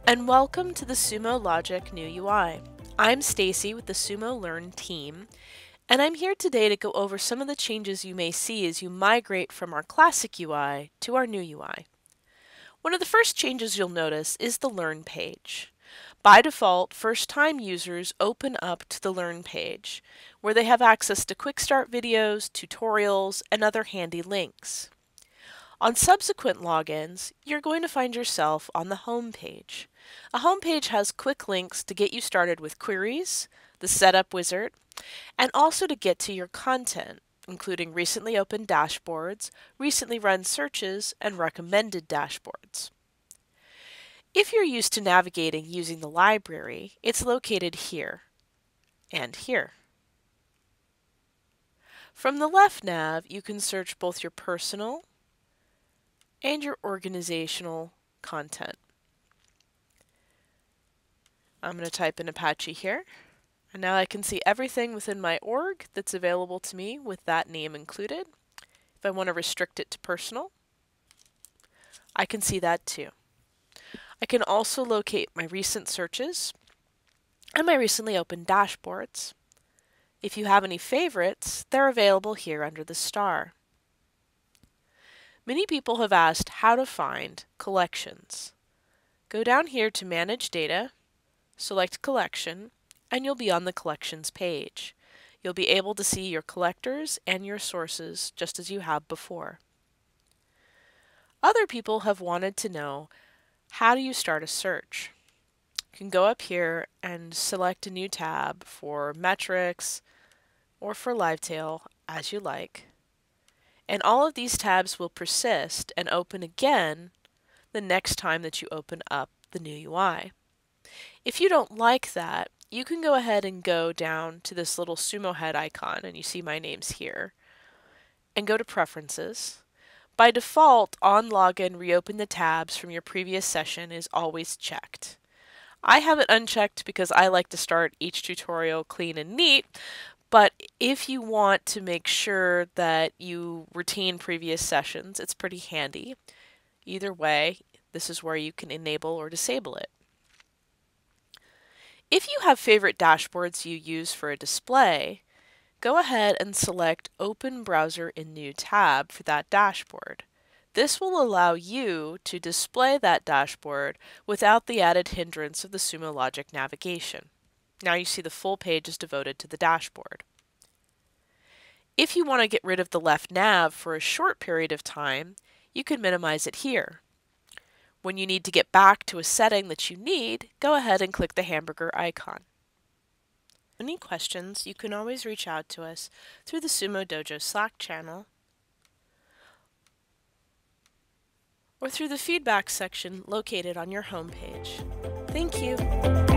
And welcome to the Sumo Logic new UI. I'm Stacy with the Sumo Learn team, and I'm here today to go over some of the changes you may see as you migrate from our classic UI to our new UI. One of the first changes you'll notice is the Learn page. By default, first-time users open up to the Learn page, where they have access to quick start videos, tutorials, and other handy links. On subsequent logins, you're going to find yourself on the home page. A home page has quick links to get you started with queries, the setup wizard, and also to get to your content, including recently opened dashboards, recently run searches, and recommended dashboards. If you're used to navigating using the library, it's located here and here. From the left nav, you can search both your personal and your organizational content. I'm going to type in Apache here, and now I can see everything within my org that's available to me with that name included. If I want to restrict it to personal, I can see that too. I can also locate my recent searches and my recently opened dashboards. If you have any favorites, they're available here under the star. Many people have asked how to find collections. Go down here to Manage Data, select Collection, and you'll be on the Collections page. You'll be able to see your collectors and your sources just as you have before. Other people have wanted to know, how do you start a search? You can go up here and select a new tab for metrics or for Livetail as you like. And all of these tabs will persist and open again the next time that you open up the new UI. If you don't like that, you can go ahead and go down to this little Sumo head icon, and you see my name's here, and go to Preferences. By default, on login, reopen the tabs from your previous session is always checked. I have it unchecked because I like to start each tutorial clean and neat, but if you want to make sure that you retain previous sessions, it's pretty handy. Either way, this is where you can enable or disable it. If you have favorite dashboards you use for a display, go ahead and select Open Browser in New tab for that dashboard. This will allow you to display that dashboard without the added hindrance of the Sumo Logic navigation. Now you see the full page is devoted to the dashboard. If you want to get rid of the left nav for a short period of time, you can minimize it here. When you need to get back to a setting that you need, go ahead and click the hamburger icon. Any questions, you can always reach out to us through the Sumo Dojo Slack channel or through the feedback section located on your homepage. Thank you.